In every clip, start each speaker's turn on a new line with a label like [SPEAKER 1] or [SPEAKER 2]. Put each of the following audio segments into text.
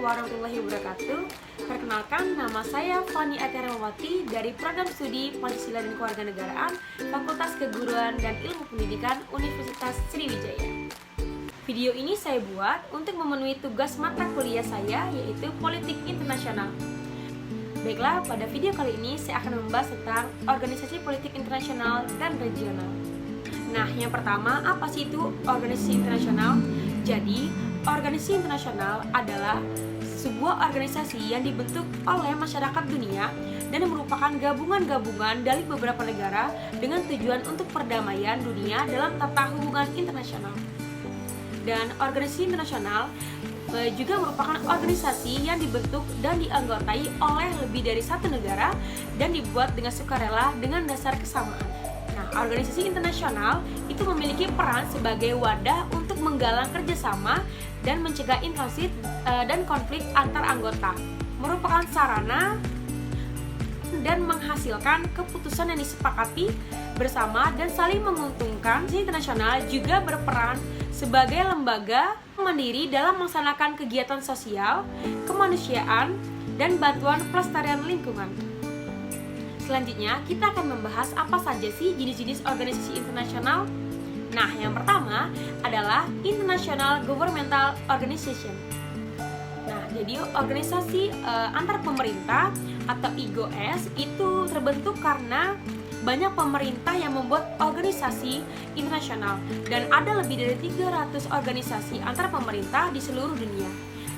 [SPEAKER 1] warahmatullahi wabarakatuh. Perkenalkan, nama saya Fani Aterawati dari Program Studi Pancasila dan Kewarganegaraan Fakultas Keguruan dan Ilmu Pendidikan Universitas Sriwijaya. Video ini saya buat untuk memenuhi tugas mata kuliah saya, yaitu Politik Internasional. Baiklah, pada video kali ini saya akan membahas tentang organisasi politik internasional dan regional. Nah, yang pertama, apa sih itu organisasi internasional? Jadi, organisasi internasional adalah sebuah organisasi yang dibentuk oleh masyarakat dunia dan merupakan gabungan-gabungan dari beberapa negara dengan tujuan untuk perdamaian dunia dalam tata hubungan internasional. Dan organisasi internasional juga merupakan organisasi yang dibentuk dan dianggotai oleh lebih dari satu negara dan dibuat dengan sukarela dengan dasar kesamaan. Nah, organisasi internasional itu memiliki peran sebagai wadah untuk menggalang kerjasama dan mencegah intrusi dan konflik antar anggota, merupakan sarana dan menghasilkan keputusan yang disepakati bersama dan saling menguntungkan. Organisasi internasional juga berperan sebagai lembaga mandiri dalam melaksanakan kegiatan sosial, kemanusiaan, dan bantuan pelestarian lingkungan. Selanjutnya, kita akan membahas apa saja sih jenis-jenis organisasi internasional. Nah, yang pertama adalah International Governmental Organization. Nah, jadi organisasi antar pemerintah atau IGOS itu terbentuk karena banyak pemerintah yang membuat organisasi internasional dan ada lebih dari 300 organisasi antar pemerintah di seluruh dunia.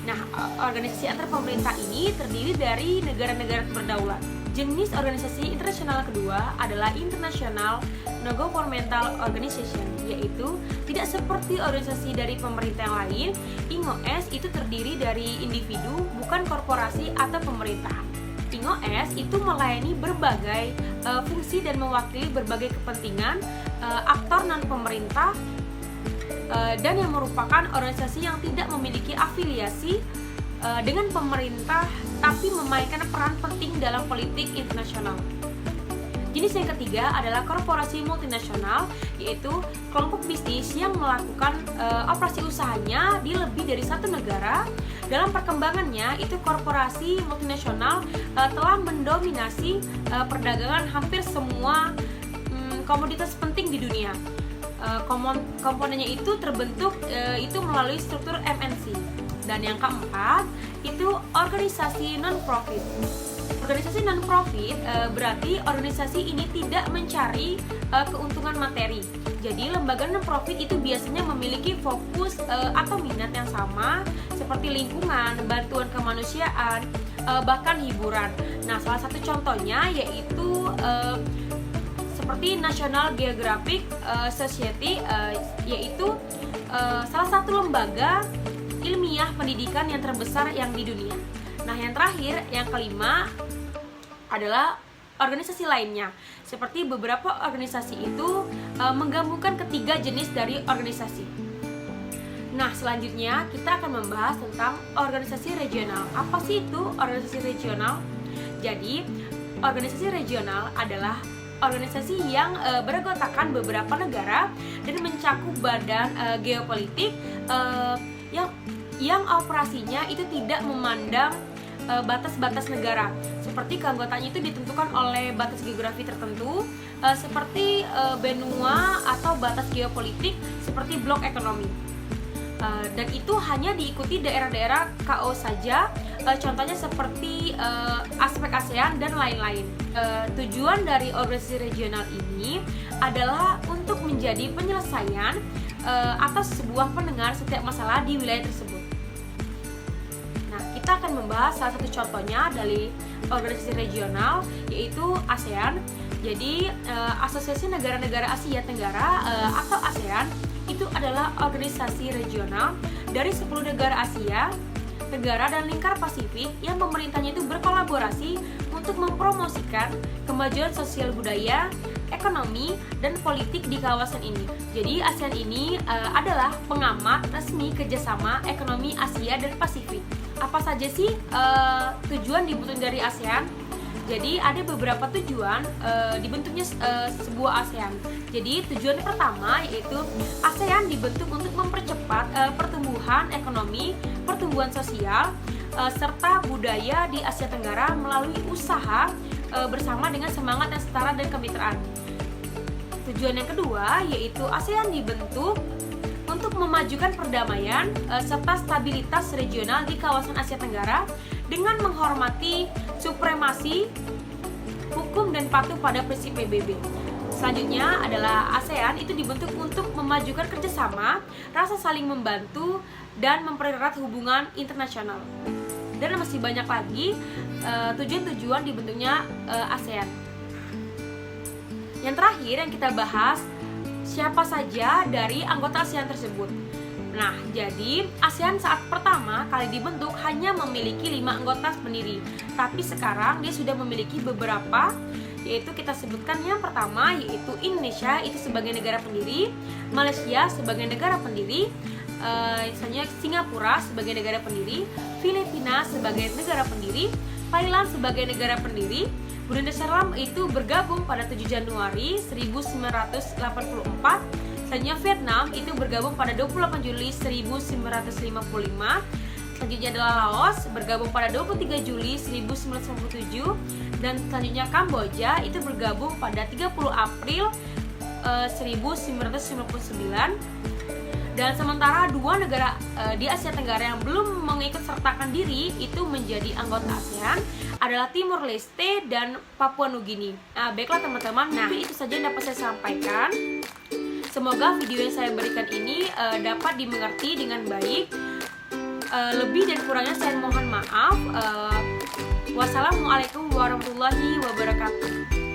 [SPEAKER 1] Nah, organisasi antar pemerintah ini terdiri dari negara-negara berdaulat. Jenis organisasi internasional kedua adalah International Non-Governmental Organization, yaitu tidak seperti organisasi dari pemerintah yang lain, IGOS itu terdiri dari individu, bukan korporasi atau pemerintahan. IGOS itu melayani berbagai fungsi dan mewakili berbagai kepentingan aktor non-pemerintah dan yang merupakan organisasi yang tidak memiliki afiliasi dengan pemerintah tapi memainkan peran penting dalam politik internasional. Jenis yang ketiga adalah korporasi multinasional, yaitu kelompok bisnis yang melakukan operasi usahanya di lebih dari satu negara. Dalam perkembangannya, itu korporasi multinasional telah mendominasi perdagangan hampir semua komoditas penting di dunia. Komponennya itu terbentuk itu melalui struktur MNC. Dan yang keempat, itu organisasi non-profit. Organisasi non-profit berarti organisasi ini tidak mencari keuntungan materi. Jadi lembaga non-profit itu biasanya memiliki fokus atau minat yang sama seperti lingkungan, bantuan kemanusiaan, bahkan hiburan. Nah, salah satu contohnya yaitu seperti National Geographic Society, yaitu salah satu lembaga ilmiah pendidikan yang terbesar yang di dunia. Nah, yang terakhir, yang kelima adalah organisasi lainnya. Seperti beberapa organisasi itu menggabungkan ketiga jenis dari organisasi. Nah, selanjutnya kita akan membahas tentang organisasi regional. Apa sih itu organisasi regional? Jadi, organisasi regional adalah organisasi yang beranggotakan beberapa negara dan mencakup badan geopolitik yang operasinya itu tidak memandang batas-batas negara. Seperti keanggotaannya itu ditentukan oleh batas geografi tertentu, seperti benua atau batas geopolitik seperti blok ekonomi. Dan itu hanya diikuti daerah-daerah KO saja, contohnya seperti aspek ASEAN dan lain-lain. Tujuan dari organisasi regional ini adalah untuk menjadi penyelesaian atas sebuah pendengar setiap masalah di wilayah tersebut. Nah, kita akan membahas salah satu contohnya dari organisasi regional, yaitu ASEAN. Jadi, Asosiasi Negara-Negara Asia Tenggara atau ASEAN itu adalah organisasi regional dari 10 negara Asia, negara dan lingkar Pasifik yang pemerintahnya itu berkolaborasi untuk mempromosikan kemajuan sosial budaya, ekonomi, dan politik di kawasan ini. Jadi ASEAN ini adalah pengamat resmi kerjasama ekonomi Asia dan Pasifik. Apa saja sih tujuan dibentuk dari ASEAN? Jadi ada beberapa tujuan dibentuknya sebuah ASEAN. Jadi tujuan pertama yaitu ASEAN dibentuk untuk mempercepat pertumbuhan ekonomi, pertumbuhan sosial, serta budaya di Asia Tenggara melalui usaha bersama dengan semangat yang setara dan kemitraan. Tujuan yang kedua yaitu ASEAN dibentuk untuk memajukan perdamaian serta stabilitas regional di kawasan Asia Tenggara dengan menghormati supremasi hukum dan patuh pada prinsip PBB. Selanjutnya adalah ASEAN itu dibentuk untuk memajukan kerjasama, rasa saling membantu, dan mempererat hubungan internasional. Dan masih banyak lagi tujuan-tujuan dibentuknya ASEAN. Yang terakhir yang kita bahas, siapa saja dari anggota ASEAN tersebut. Nah, jadi ASEAN saat pertama kali dibentuk hanya memiliki 5 anggota pendiri. Tapi sekarang dia sudah memiliki beberapa, yaitu kita sebutkan yang pertama yaitu Indonesia itu sebagai negara pendiri, Malaysia sebagai negara pendiri, misalnya Singapura sebagai negara pendiri, Filipina sebagai negara pendiri, Thailand sebagai negara pendiri, Brunei Darussalam itu bergabung pada 7 Januari 1984. Selanjutnya Vietnam itu bergabung pada 28 Juli 1955. Selanjutnya adalah Laos bergabung pada 23 Juli 1957. Dan selanjutnya Kamboja itu bergabung pada 30 April 1959. Dan sementara 2 negara di Asia Tenggara yang belum mengikut sertakan diri itu menjadi anggota ASEAN adalah Timor Leste dan Papua Nugini. Nah, baiklah teman-teman, itu saja yang dapat saya sampaikan. Semoga video yang saya berikan ini dapat dimengerti dengan baik. Lebih dan kurangnya saya mohon maaf. Wassalamualaikum warahmatullahi wabarakatuh.